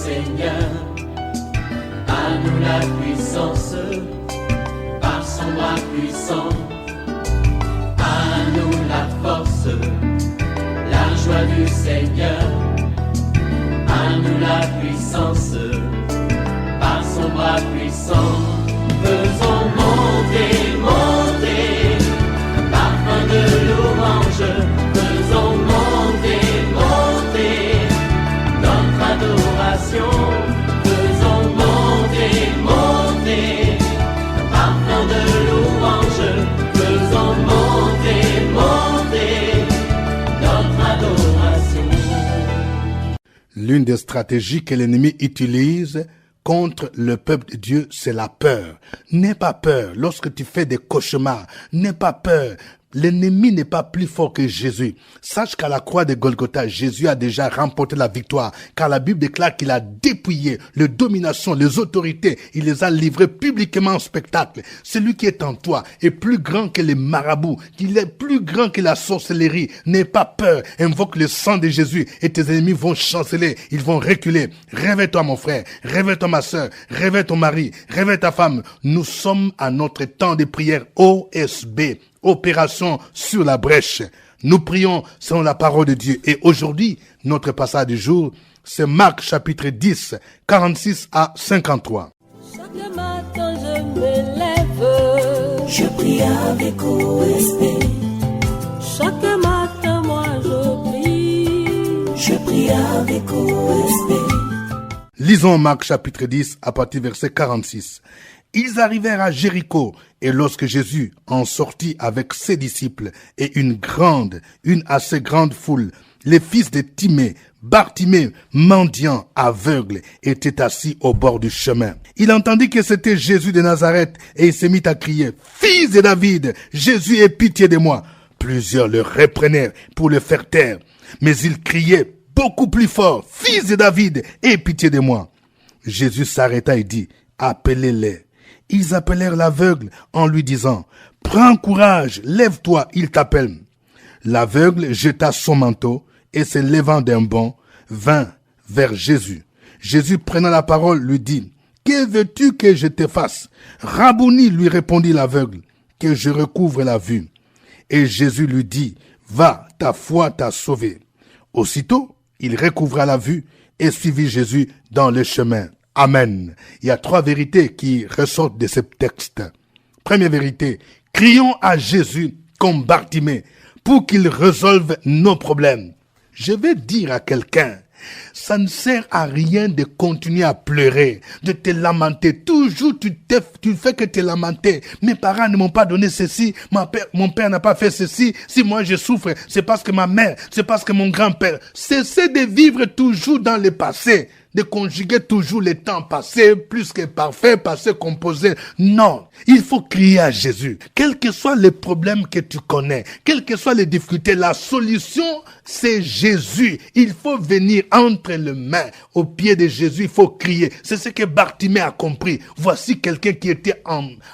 Seigneur. À nous la puissance, par son bras puissant. À nous la force, la joie du Seigneur. À nous la puissance, par son bras puissant. Faisons monter, monter, parfum de louange. Faisons monter, monter, notre adoration. Faisons monter, monter, parfum de louange. Faisons monter, monter, notre adoration. L'une des stratégies que l'ennemi utilise contre le peuple de Dieu, c'est la peur. N'aie pas peur lorsque tu fais des cauchemars. N'aie pas peur. L'ennemi n'est pas plus fort que Jésus. Sache qu'à la croix de Golgotha, Jésus a déjà remporté la victoire, car la Bible déclare qu'il a dépouillé les dominations, les autorités. Il les a livrées publiquement en spectacle. Celui qui est en toi est plus grand que les marabouts. Il est plus grand que la sorcellerie. N'aie pas peur. Invoque le sang de Jésus et tes ennemis vont chanceler. Ils vont reculer. Réveille-toi mon frère. Réveille-toi ma soeur. Réveille ton mari. Réveille ta femme. Nous sommes à notre temps de prière OSB. Opération sur la brèche. Nous prions selon la parole de Dieu. Et aujourd'hui, notre passage du jour, c'est Marc chapitre 10, 46 à 53. Chaque matin je me lève, je prie avec OSB. chaque matin moi je prie avec OSB. Lisons Marc chapitre 10 à partir verset 46. Ils arrivèrent à Jéricho, et lorsque Jésus en sortit avec ses disciples et une assez grande foule, les fils de Timée, Bartimée, mendiant, aveugle, étaient assis au bord du chemin. Il entendit que c'était Jésus de Nazareth, et il se mit à crier, « Fils de David, Jésus, aie pitié de moi !» Plusieurs le reprenaient pour le faire taire, mais il criait beaucoup plus fort, « Fils de David, aie pitié de moi !» Jésus s'arrêta et dit, « Appelez-les. » Ils appelèrent l'aveugle en lui disant, « Prends courage, lève-toi, il t'appelle. » L'aveugle jeta son manteau et se levant d'un bond, vint vers Jésus. Jésus prenant la parole lui dit, « Que veux-tu que je te fasse ?» Rabouni, lui répondit l'aveugle, « Que je recouvre la vue. » Et Jésus lui dit, « Va, ta foi t'a sauvé. » Aussitôt, il recouvra la vue et suivit Jésus dans le chemin. Amen. Il y a 3 vérités qui ressortent de ce texte. Première vérité, crions à Jésus comme Bartimée pour qu'il résolve nos problèmes. Je vais dire à quelqu'un, ça ne sert à rien de continuer à pleurer, de te lamenter. Toujours tu fais que te lamenter. Mes parents ne m'ont pas donné ceci, mon père n'a pas fait ceci. Si moi je souffre, c'est parce que ma mère, c'est parce que mon grand-père. Cessez de vivre toujours dans le passé. De conjuguer toujours les temps passés, plus que parfait, passé composé. Non, il faut crier à Jésus. Quels que soient les problèmes que tu connais, quelles que soient les difficultés, la solution, c'est Jésus. Il faut venir entre les mains, au pied de Jésus, il faut crier. C'est ce que Bartimée a compris. Voici quelqu'un qui était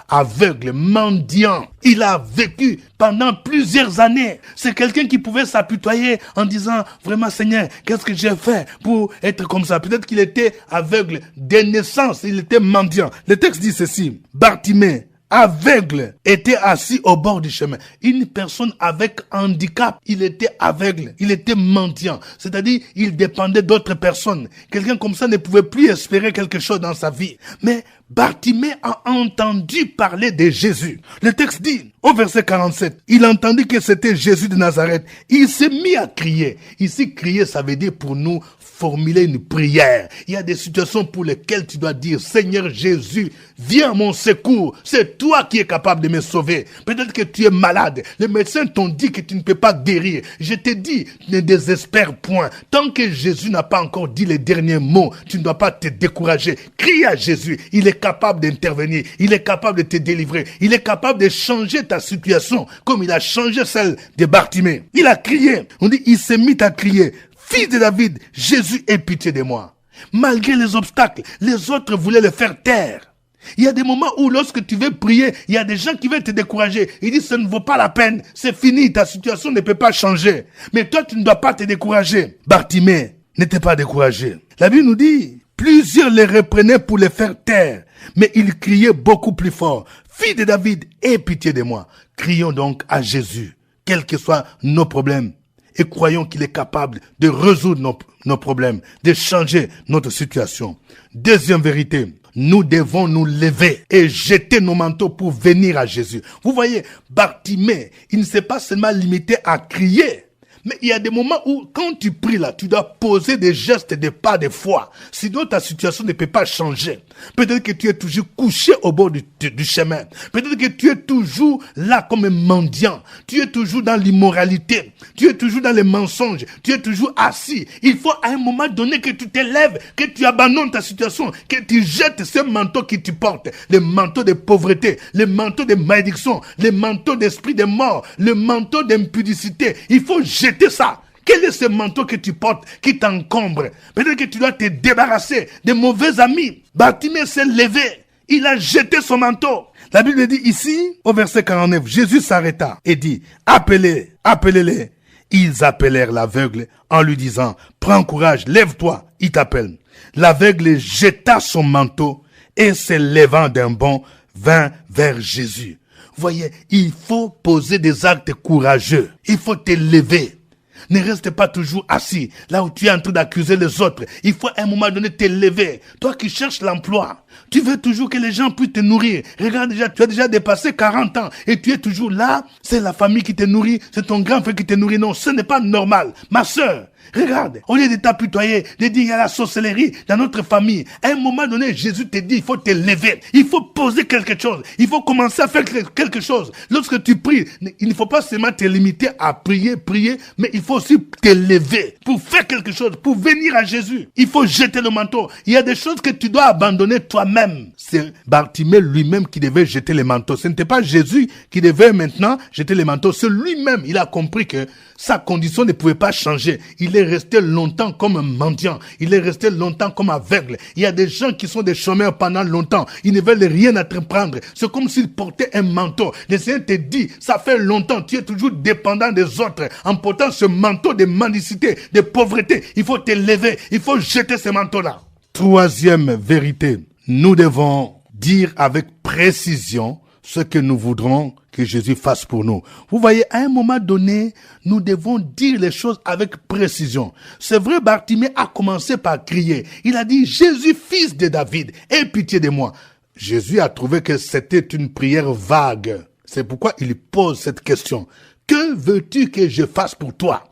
aveugle, mendiant. Il a vécu pendant plusieurs années. C'est quelqu'un qui pouvait s'apitoyer en disant, vraiment Seigneur, qu'est-ce que j'ai fait pour être comme ça? Peut-être qu'il était aveugle dès naissance, il était mendiant. Le texte dit ceci, Bartimée, aveugle, était assis au bord du chemin. Une personne avec handicap, il était aveugle, il était mendiant. C'est-à-dire, il dépendait d'autres personnes. Quelqu'un comme ça ne pouvait plus espérer quelque chose dans sa vie. Mais Bartimée a entendu parler de Jésus. Le texte dit, au verset 47, il entendit que c'était Jésus de Nazareth. Il s'est mis à crier. Ici, crier, ça veut dire pour nous formuler une prière. Il y a des situations pour lesquelles tu dois dire, Seigneur Jésus, viens à mon secours. C'est toi qui es capable de me sauver. Peut-être que tu es malade. Les médecins t'ont dit que tu ne peux pas guérir. Je te dis, ne désespère point. Tant que Jésus n'a pas encore dit les derniers mots, tu ne dois pas te décourager. Crie à Jésus. Il est capable d'intervenir. Il est capable de te délivrer. Il est capable de changer ta situation comme il a changé celle de Bartimée. Il a crié. On dit, il s'est mis à crier. Fils de David, Jésus, aie pitié de moi. Malgré les obstacles, les autres voulaient le faire taire. Il y a des moments où lorsque tu veux prier, il y a des gens qui veulent te décourager. Ils disent, ça ne vaut pas la peine. C'est fini, ta situation ne peut pas changer. Mais toi, tu ne dois pas te décourager. Bartimée n'était pas découragé. La Bible nous dit, Plusieurs les reprenaient pour les faire taire, mais ils criaient beaucoup plus fort. Fille de David, aie pitié de moi. Crions donc à Jésus, quels que soient nos problèmes, et croyons qu'il est capable de résoudre nos problèmes, de changer notre situation. Deuxième vérité, nous devons nous lever et jeter nos manteaux pour venir à Jésus. Vous voyez, Bartimée, il ne s'est pas seulement limité à crier, mais il y a des moments où, quand tu pries là, tu dois poser des gestes de pas de foi. Sinon, ta situation ne peut pas changer. Peut-être que tu es toujours couché au bord du chemin. Peut-être que tu es toujours là comme un mendiant. Tu es toujours dans l'immoralité. Tu es toujours dans les mensonges. Tu es toujours assis. Il faut à un moment donné que tu te lèves, que tu abandonnes ta situation, que tu jettes ce manteau qui te porte. Le manteau de pauvreté, le manteau de malédiction, le manteau d'esprit de mort, le manteau d'impudicité. Il faut jeter ça. Quel est ce manteau que tu portes qui t'encombre? Peut-être que tu dois te débarrasser des mauvais amis. Bartimée s'est levé. Il a jeté son manteau. La Bible dit ici, au verset 49, Jésus s'arrêta et dit, appelez-les. Ils appelèrent l'aveugle en lui disant, prends courage, lève-toi, il t'appelle. L'aveugle jeta son manteau et se levant d'un bond, vint vers Jésus. Voyez, il faut poser des actes courageux. Il faut te lever. Ne reste pas toujours assis, là où tu es en train d'accuser les autres. Il faut à un moment donné te lever. Toi qui cherches l'emploi, tu veux toujours que les gens puissent te nourrir. Regarde déjà, tu as déjà dépassé 40 ans et tu es toujours là. C'est la famille qui te nourrit, c'est ton grand frère qui te nourrit. Non, ce n'est pas normal. Ma sœur, regarde, au lieu de t'apitoyer, de dire il y a la sorcellerie dans notre famille, à un moment donné, Jésus te dit, il faut te lever. Il faut poser quelque chose. Il faut commencer à faire quelque chose. Lorsque tu pries, il ne faut pas seulement te limiter à prier, mais il faut aussi te lever pour faire quelque chose, pour venir à Jésus. Il faut jeter le manteau. Il y a des choses que tu dois abandonner toi-même. C'est Bartimée lui-même qui devait jeter le manteau. Ce n'était pas Jésus qui devait maintenant jeter le manteau. C'est lui-même. Il a compris que sa condition ne pouvait pas changer. Il est resté longtemps comme un mendiant. Il est resté longtemps comme aveugle. Il y a des gens qui sont des chômeurs pendant longtemps. Ils ne veulent rien entreprendre. C'est comme s'ils portaient un manteau. Le Seigneur te dit, ça fait longtemps, tu es toujours dépendant des autres. En portant ce manteau de mendicité, de pauvreté, il faut te lever. Il faut jeter ce manteau-là. Troisième vérité. Nous devons dire avec précision ce que nous voudrons que Jésus fasse pour nous. Vous voyez, à un moment donné, nous devons dire les choses avec précision. C'est vrai, Bartimée a commencé par crier. Il a dit, Jésus, fils de David, aie pitié de moi. Jésus a trouvé que c'était une prière vague. C'est pourquoi il pose cette question. Que veux-tu que je fasse pour toi?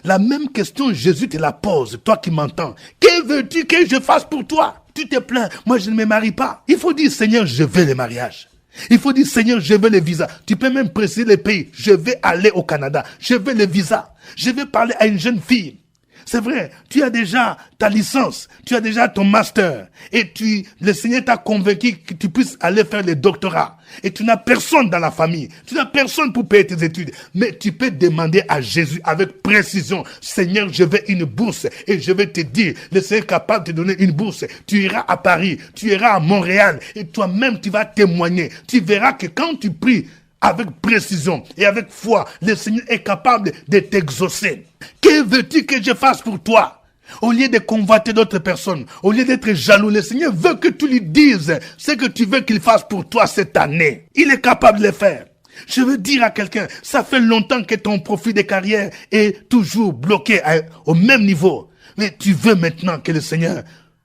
La même question, Jésus te la pose, toi qui m'entends. Que veux-tu que je fasse pour toi? Tu te plains, moi je ne me marie pas. Il faut dire, Seigneur, je veux le mariage. Il faut dire, Seigneur, je veux le visa. Tu peux même préciser les pays. Je vais aller au Canada. Je veux le visa. Je vais parler à une jeune fille. C'est vrai, tu as déjà ta licence, tu as déjà ton master, et le Seigneur t'a convaincu que tu puisses aller faire le doctorat. Et tu n'as personne dans la famille, tu n'as personne pour payer tes études. Mais tu peux demander à Jésus avec précision, Seigneur, je veux une bourse. Et je vais te dire, le Seigneur est capable de te donner une bourse. Tu iras à Paris, tu iras à Montréal, et toi-même tu vas témoigner. Tu verras que quand tu pries, avec précision et avec foi, le Seigneur est capable de t'exaucer. Que veux-tu que je fasse pour toi? Au lieu de convoiter d'autres personnes, au lieu d'être jaloux, le Seigneur veut que tu lui dises ce que tu veux qu'il fasse pour toi cette année. Il est capable de le faire. Je veux dire à quelqu'un, ça fait longtemps que ton profil de carrière est toujours bloqué au même niveau. Mais tu veux maintenant que le Seigneur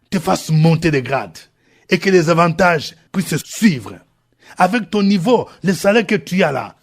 te fasse monter de grade et que les avantages puissent suivre. Avec ton niveau, le salaire que tu as là,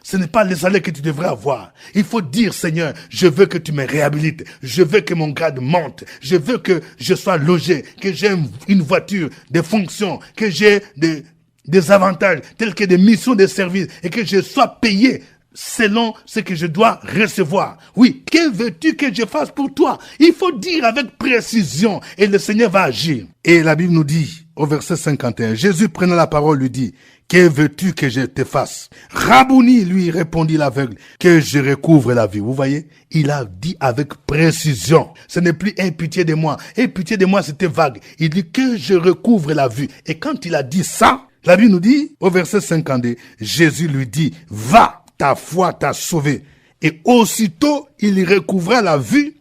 ce n'est pas le salaire que tu devrais avoir. Il faut dire, Seigneur, je veux que tu me réhabilites. Je veux que mon grade monte. Je veux que je sois logé, que j'ai une voiture, des fonctions, que j'ai des avantages, tels que des missions de service, et que je sois payé selon ce que je dois recevoir. Oui, que veux-tu que je fasse pour toi? Il faut dire avec précision, et le Seigneur va agir. Et la Bible nous dit, au verset 51, Jésus prenant la parole lui dit, que veux-tu que je te fasse? Rabouni, lui répondit l'aveugle, que je recouvre la vue. Vous voyez, il a dit avec précision. Ce n'est plus aie pitié de moi. Aie pitié de moi, c'était vague. Il dit que je recouvre la vue. Et quand il a dit ça, la Bible nous dit, au verset 52, Jésus lui dit, va, ta foi t'a sauvé. Et aussitôt, il recouvra la vue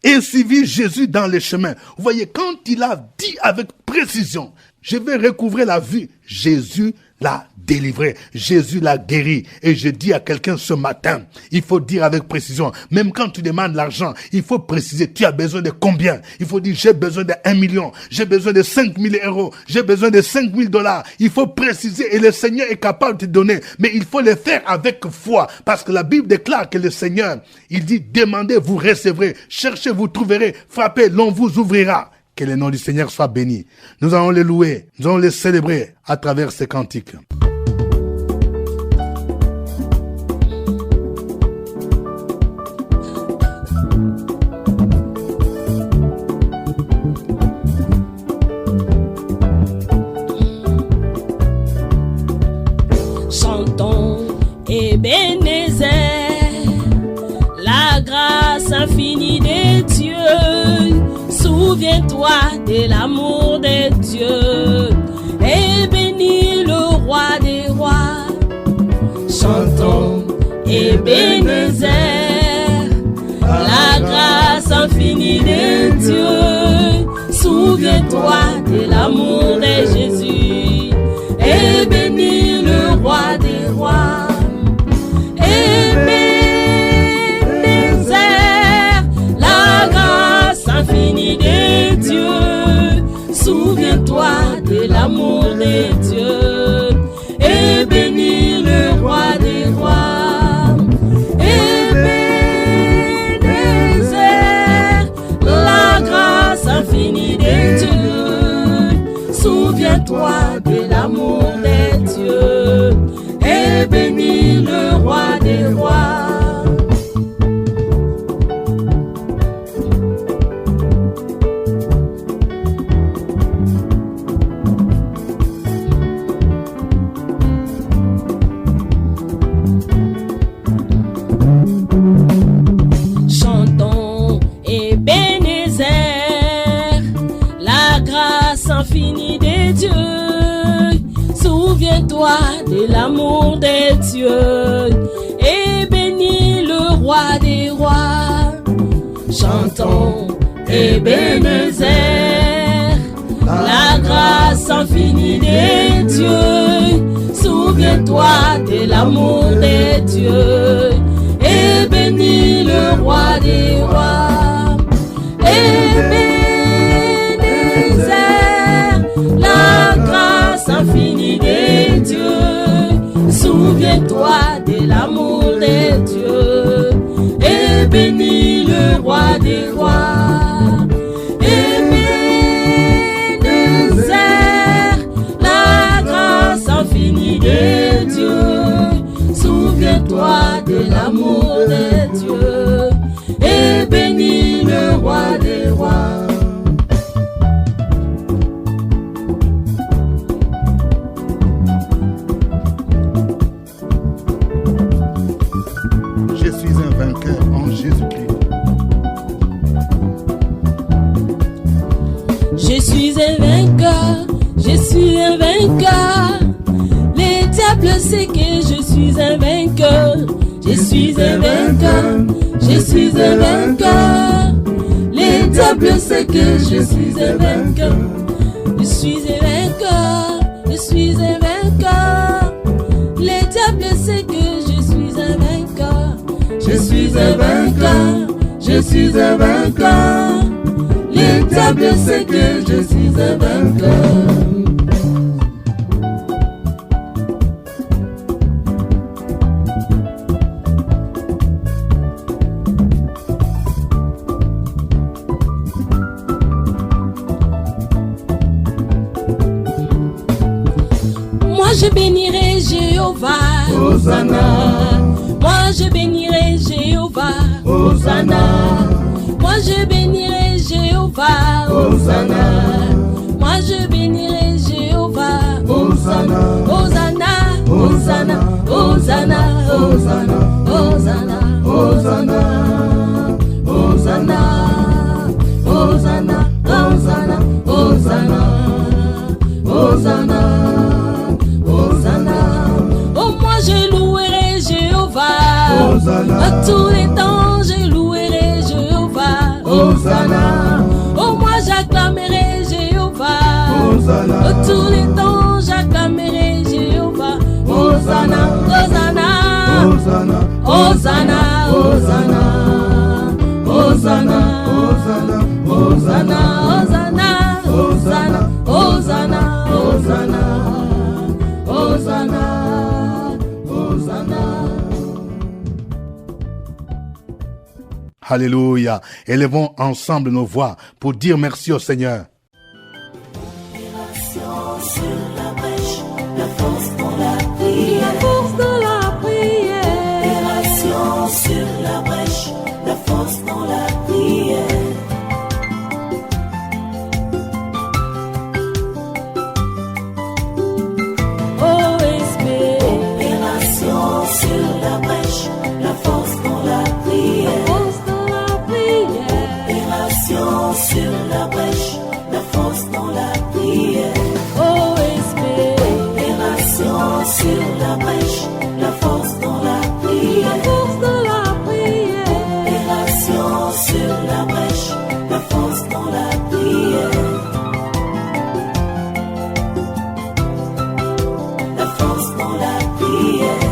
et suivit Jésus dans les chemins. Vous voyez, quand il a dit avec précision, je vais recouvrer la vue, Jésus l'a délivré, Jésus l'a guéri. Et je dis à quelqu'un ce matin, il faut dire avec précision, même quand tu demandes l'argent, il faut préciser, tu as besoin de combien? Il faut dire, j'ai besoin de 1 million, j'ai besoin de 5 000 euros, j'ai besoin de 5 000 $. Il faut préciser et le Seigneur est capable de te donner, mais il faut le faire avec foi, parce que la Bible déclare que le Seigneur, il dit, demandez, vous recevrez, cherchez, vous trouverez, frappez, l'on vous ouvrira. Que le nom du Seigneur soit béni. Nous allons les louer, nous allons les célébrer à travers ces cantiques. Chantons Ebenezer, la grâce infinie des dieux. Souviens-toi de l'amour de Dieu et bénis le roi des rois. Chantons Ebenezer, la grâce infinie de Dieu. Souviens-toi de l'amour de Jésus et bénis le roi des rois. Souviens-toi de l'amour de Dieu et bénis le roi des rois. Ebenezer, la grâce infinie de Dieu. Souviens-toi de l'amour de Dieu et bénis le roi des rois. Infini de Dieu, souviens-toi de l'amour de Dieu et bénis le roi des rois. Chantons Ebenezer, la grâce infinie de Dieu. Souviens-toi de l'amour de Dieu et bénis le roi des rois. La grâce infinie de Dieu, souviens-toi de l'amour de Dieu et bénis le roi des rois. Ebenezer, la grâce infinie de Dieu, souviens-toi de l'amour de Dieu et bénis le roi des rois. Je suis un vainqueur. Les diables savent que je suis un vainqueur. Je suis un vainqueur. Je suis un vainqueur. Les diables savent que je suis un vainqueur. Je suis un vainqueur. Je suis un vainqueur. Les diables savent que je suis un vainqueur. Je suis un vainqueur. Je suis un vainqueur. Les diables savent que je suis un vainqueur. Moi je bénirai Jéhovah, Hosanna. Moi je bénirai Jéhovah, Hosanna. Moi je bénirai Jéhovah, Hosanna. Moi je bénirai Jéhovah, Hosanna. Hosanna, Hosanna, Hosanna, Hosanna, Hosanna, Hosanna, Hosanna, Hosanna, Hosanna, Hosanna, Hosanna, Hosanna. Oh moi je louerai Jéhovah, Hosanna. À tous les temps je louerai Jéhovah, Hosanna. Oh, moi j'acclamerai Jéhovah. Hosanna. Oh, tous les temps j'acclamerai Jéhovah. Hosanna, Hosanna. Hosanna. Hosanna, Hosanna. Hosanna, Hosanna. Hosanna, Hosanna, Hosanna, Hosanna, Hosanna, Hosanna, Hosanna. Alléluia. Élevons ensemble nos voix pour dire merci au Seigneur. Sur la brèche, la force dans la prière. La force de la prière. Opération sur la brèche, la force dans la prière. OSB. Opération sur la brèche, la force dans la prière. Force de la prière. Opération sur la brèche, la force dans la prière. OSB. Opération sur la brèche, la force dans la prière. La force de la prière. Opération sur la brèche, la force dans la prière. La force dans la prière.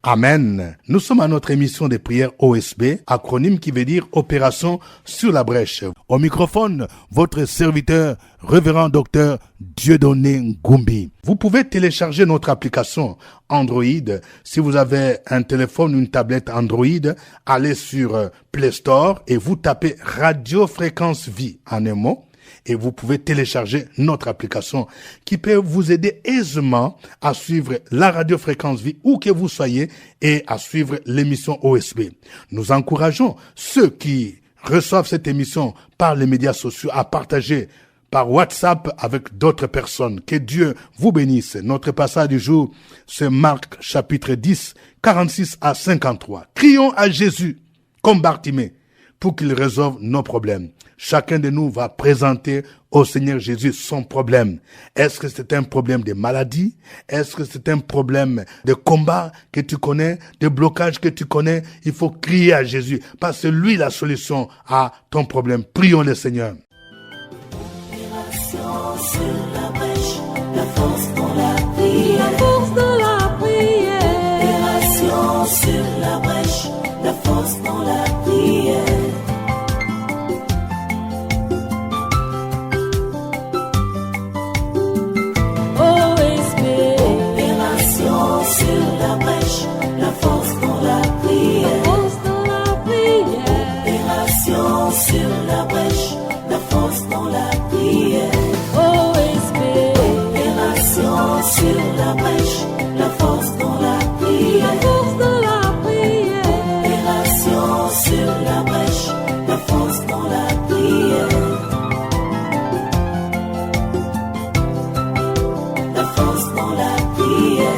Amen. Nous sommes à notre émission de prière OSB, acronyme qui veut dire Opération sur la brèche. Au microphone, votre serviteur, révérend docteur Dieudonné Ngumbi. Vous pouvez télécharger notre application Android. Si vous avez un téléphone ou une tablette Android, allez sur Play Store et vous tapez Radio Fréquence Vie en un mot. Et vous pouvez télécharger notre application qui peut vous aider aisément à suivre la Radio Fréquence Vie où que vous soyez et à suivre l'émission OSB. Nous encourageons ceux qui reçoivent cette émission par les médias sociaux à partager par WhatsApp avec d'autres personnes. Que Dieu vous bénisse. Notre passage du jour, c'est Marc chapitre 10, 46 à 53. Crions à Jésus comme Bartimée pour qu'il résolve nos problèmes. Chacun de nous va présenter au Seigneur Jésus son problème. Est-ce que c'est un problème de maladie? Est-ce que c'est un problème de combat que tu connais, de blocage que tu connais? Il faut crier à Jésus parce que lui la solution à ton problème. Prions le Seigneur. Opération sur la brèche, la force dans la prière. La force de la prière. Opération sur la brèche, la force dans la prière. OSB. Opération sur la brèche, la force dans la prière. Force de la prière. Opération sur la brèche, la force dans la prière. OSB. Opération sur la brèche, la force dans la prière. La force de la prière. Opération sur la brèche, la force dans la prière. La force dans la prière.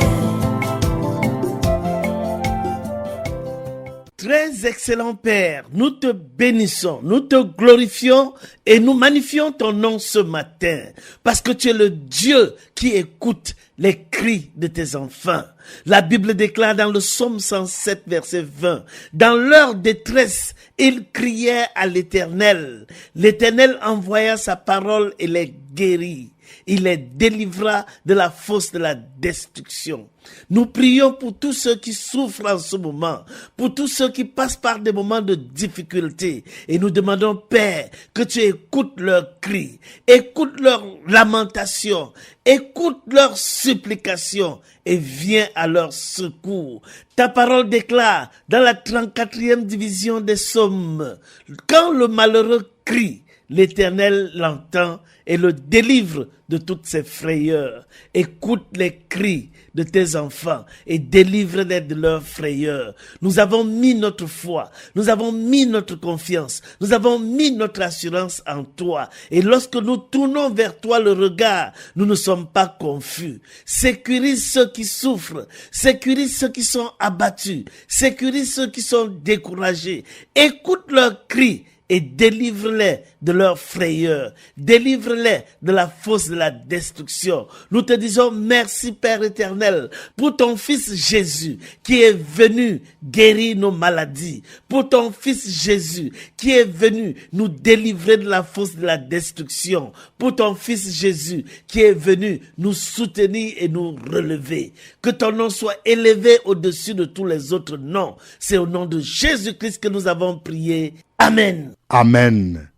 Très excellent Père, nous te bénissons, nous te glorifions et nous magnifions ton nom ce matin parce que tu es le Dieu qui écoute les cris de tes enfants. La Bible déclare dans le psaume 107 verset 20, dans leur détresse, ils criaient à l'Éternel. L'Éternel envoya sa parole et les guérit. Il les délivra de la fosse de la destruction. Nous prions pour tous ceux qui souffrent en ce moment, pour tous ceux qui passent par des moments de difficulté. Et nous demandons, Père, que tu écoutes leurs cris, écoute leurs lamentations, écoute leurs supplications et viens à leur secours. Ta parole déclare dans la 34e division des psaumes, quand le malheureux crie, l'Éternel l'entend et le délivre de toutes ses frayeurs. Écoute les cris de tes enfants et délivre-les de leurs frayeurs. Nous avons mis notre foi, nous avons mis notre confiance, nous avons mis notre assurance en toi. Et lorsque nous tournons vers toi le regard, nous ne sommes pas confus. Sécurise ceux qui souffrent, sécurise ceux qui sont abattus, sécurise ceux qui sont découragés. Écoute leurs cris et délivre-les de leur frayeur. Délivre-les de la fosse de la destruction. Nous te disons merci Père éternel pour ton Fils Jésus qui est venu guérir nos maladies. Pour ton Fils Jésus qui est venu nous délivrer de la fosse de la destruction. Pour ton Fils Jésus qui est venu nous soutenir et nous relever. Que ton nom soit élevé au-dessus de tous les autres noms. C'est au nom de Jésus-Christ que nous avons prié. Amen. Amen.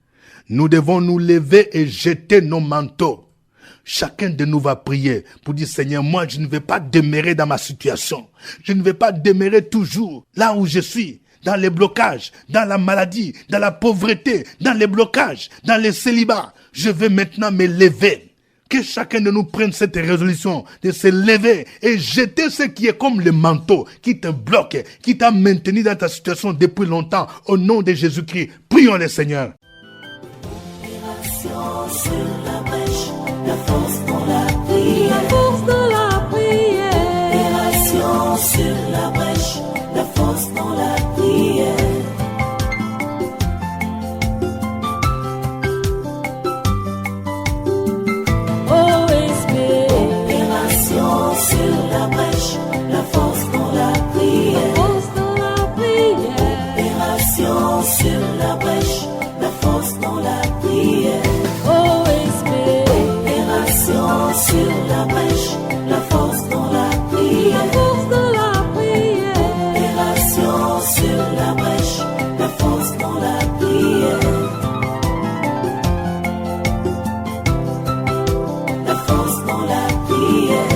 Nous devons nous lever et jeter nos manteaux. Chacun de nous va prier pour dire, Seigneur, moi je ne vais pas demeurer dans ma situation. Je ne vais pas demeurer toujours là où je suis, dans les blocages, dans la maladie, dans la pauvreté, dans les blocages, dans les célibats. Je vais maintenant me lever. Que chacun de nous prenne cette résolution de se lever et jeter ce qui est comme le manteau qui te bloque, qui t'a maintenu dans ta situation depuis longtemps. Au nom de Jésus-Christ, prions le Seigneur. Sur la brèche, la force dans la prière. La force dans la prière. Opération sur la brèche, la force dans la prière. Oh Esprit. Opération sur la brèche, la force dans la prière. La force dans la prière. Opération sur la brèche, la force dans la prière. Oh Esprit. Opération sur la brèche, la force dans la prière. La force dans la prière. Opération sur la brèche, la force dans la prière. La force dans la prière.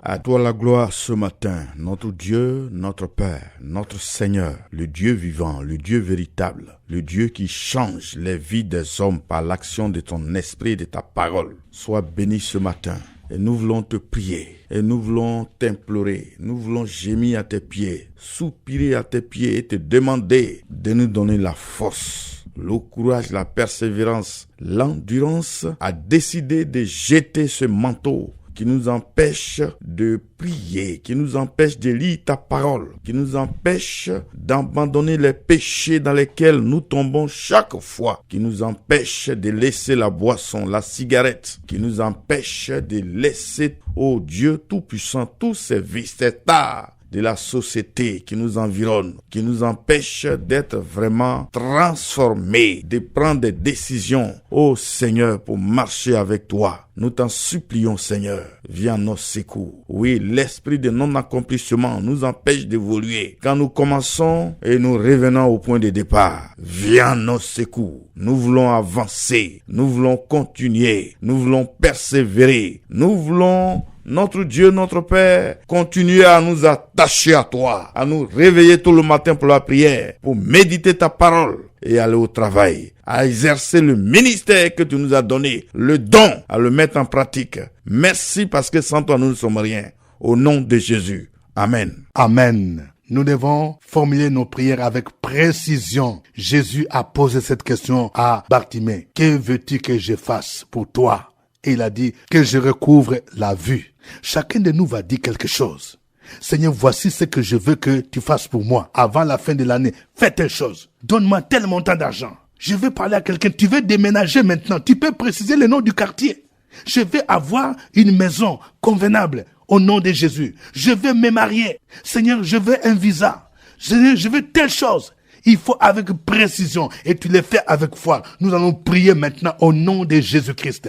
À toi la gloire ce matin, notre Dieu, notre Père, notre Seigneur, le Dieu vivant, le Dieu véritable, le Dieu qui change les vies des hommes par l'action de ton esprit et de ta parole. Sois béni ce matin. Et nous voulons te prier, et nous voulons t'implorer, nous voulons gémir à tes pieds, soupirer à tes pieds et te demander de nous donner la force, le courage, la persévérance, l'endurance à décider de jeter ce manteau qui nous empêche de prier, qui nous empêche de lire ta parole, qui nous empêche d'abandonner les péchés dans lesquels nous tombons chaque fois, qui nous empêche de laisser la boisson, la cigarette, qui nous empêche de laisser, oh Dieu Tout-Puissant, tous ces vices, ces tares de la société qui nous environne, qui nous empêche d'être vraiment transformés, de prendre des décisions, ô Seigneur, pour marcher avec toi. Nous t'en supplions, Seigneur, viens nos secours. Oui, l'esprit de non-accomplissement nous empêche d'évoluer. Quand nous commençons et nous revenons au point de départ, viens nos secours. Nous voulons avancer, nous voulons continuer, nous voulons persévérer, nous voulons, notre Dieu, notre Père, continuer à nous attacher à toi, à nous réveiller tout le matin pour la prière, pour méditer ta parole et aller au travail, à exercer le ministère que tu nous as donné, le don à le mettre en pratique. Merci parce que sans toi nous ne sommes rien. Au nom de Jésus. Amen. Amen. Nous devons formuler nos prières avec précision. Jésus a posé cette question à Bartimée. Que veux-tu que je fasse pour toi? Et il a dit que je recouvre la vue. Chacun de nous va dire quelque chose. Seigneur, voici ce que je veux que tu fasses pour moi. Avant la fin de l'année, fais telle chose. Donne-moi tel montant d'argent. Je veux parler à quelqu'un. Tu veux déménager maintenant. Tu peux préciser le nom du quartier. Je veux avoir une maison convenable au nom de Jésus. Je veux me marier. Seigneur, je veux un visa. Seigneur, je veux telle chose. Il faut avec précision et tu le fais avec foi. Nous allons prier maintenant au nom de Jésus-Christ.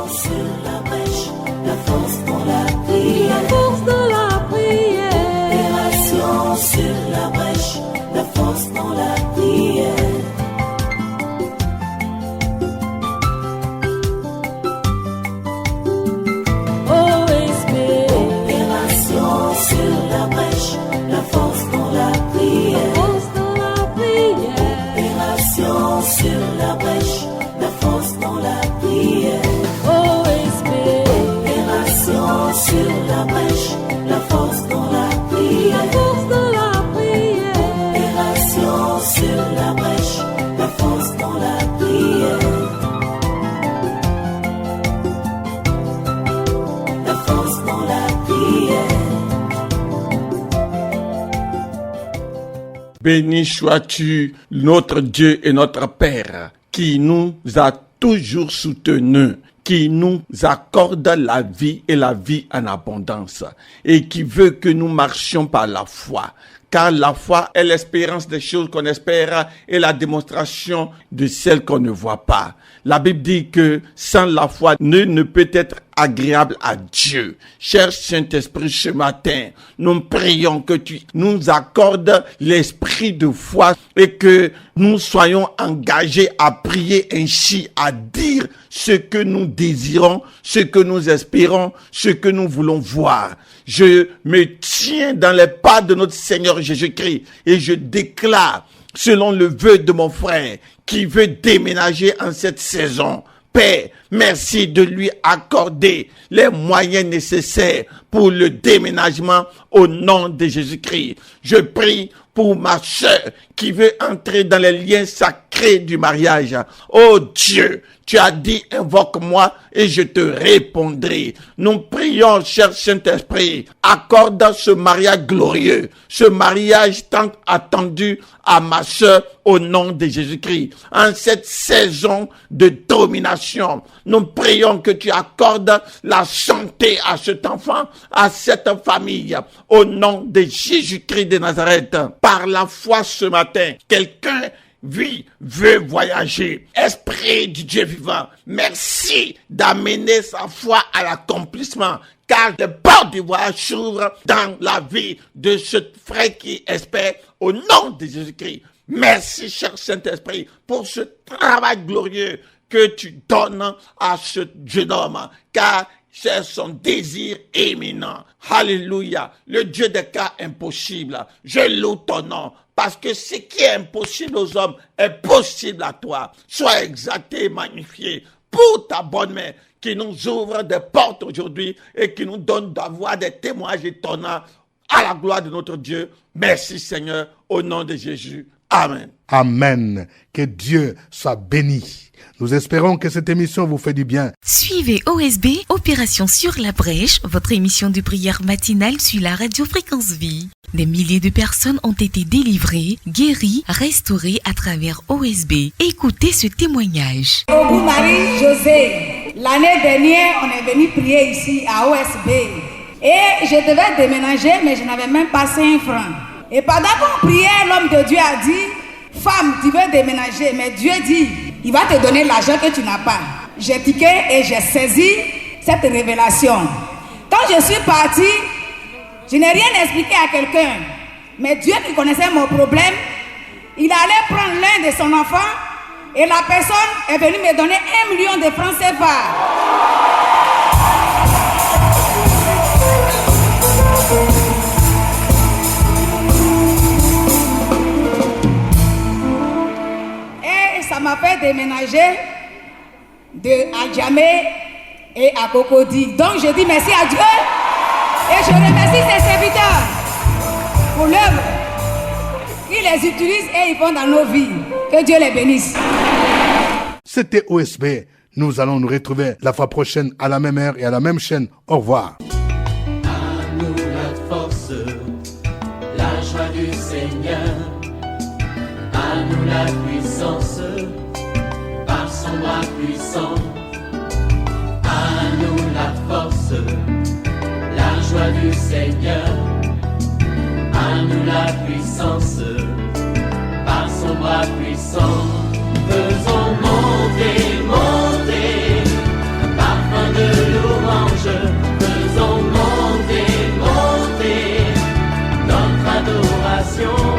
Sur la brèche, la force dans la prière. La force dans la prière. Opération sur la brèche, la force dans la prière. Oh Esprit. Opération sur la brèche, la force dans la prière. La force dans la prière. Opération sur la brèche, la force dans la prière. Oh Esprit. Opération sur la brèche, la force dans la prière. La force dans la prière. Opération sur la brèche, la force dans la prière. La force dans la prière. Béni sois-tu, notre Dieu et notre Père, qui nous a toujours soutenus, qui nous accorde la vie et la vie en abondance, et qui veut que nous marchions par la foi. Car la foi est l'espérance des choses qu'on espère et la démonstration de celles qu'on ne voit pas. La Bible dit que sans la foi, nul ne peut être agréable à Dieu. Cher Saint-Esprit, ce matin, nous prions que tu nous accordes l'esprit de foi et que nous soyons engagés à prier ainsi, à dire ce que nous désirons, ce que nous espérons, ce que nous voulons voir. Je me tiens dans les pas de notre Seigneur Jésus-Christ et je déclare, selon le vœu de mon frère, qui veut déménager en cette saison, Père, merci de lui accorder les moyens nécessaires pour le déménagement au nom de Jésus-Christ. Je prie pour ma sœur qui veut entrer dans les liens sacrés du mariage. Oh Dieu, tu as dit, invoque-moi et je te répondrai. Nous prions, cher Saint-Esprit, accorde ce mariage glorieux, ce mariage tant attendu à ma sœur au nom de Jésus-Christ. En cette saison de domination, nous prions que tu accordes la santé à cet enfant, à cette famille, au nom de Jésus-Christ de Nazareth. Par la foi ce matin, quelqu'un veut voyager. Esprit du Dieu vivant, merci d'amener sa foi à l'accomplissement, car les portes du voyage s'ouvrent dans la vie de ce frère qui espère au nom de Jésus-Christ. Merci, cher Saint-Esprit, pour ce travail glorieux que tu donnes à ce jeune homme, car c'est son désir éminent. Alléluia. Le Dieu des cas impossibles. Je loue ton nom. Parce que ce qui est impossible aux hommes est possible à toi. Sois exalté et magnifié pour ta bonne main qui nous ouvre des portes aujourd'hui et qui nous donne d'avoir des témoignages étonnants à la gloire de notre Dieu. Merci Seigneur, au nom de Jésus. Amen. Amen. Que Dieu soit béni. Nous espérons que cette émission vous fait du bien. Suivez OSB, Opération sur la brèche, votre émission de prière matinale sur la radio Fréquence Vie. Des milliers de personnes ont été délivrées, guéries, restaurées à travers OSB. Écoutez ce témoignage. Ogou Marie-Josée, l'année dernière, on est venu prier ici à OSB. Et je devais déménager, mais je n'avais même pas 5 francs. Et pendant qu'on priait, l'homme de Dieu a dit, femme, tu veux déménager, mais Dieu dit, il va te donner l'argent que tu n'as pas. J'ai piqué et j'ai saisi cette révélation. Quand je suis partie, je n'ai rien expliqué à quelqu'un. Mais Dieu qui connaissait mon problème, il allait prendre l'un de son enfant et la personne est venue me donner 1 million de francs CFA. Ça m'a fait déménager de Adjamé et à Cocody. Donc je dis merci à Dieu et je remercie ses serviteurs pour l'œuvre. Ils les utilisent et ils font dans nos vies. Que Dieu les bénisse. C'était OSB. Nous allons nous retrouver la fois prochaine à la même heure et à la même chaîne. Au revoir. À nous la force, la joie du Seigneur. À nous la puissance, par son bras puissant. À nous la force, la joie du Seigneur. À nous la puissance, par son bras puissant. Faisons monter, monter, un parfum de louange. Faisons monter, monter, notre adoration.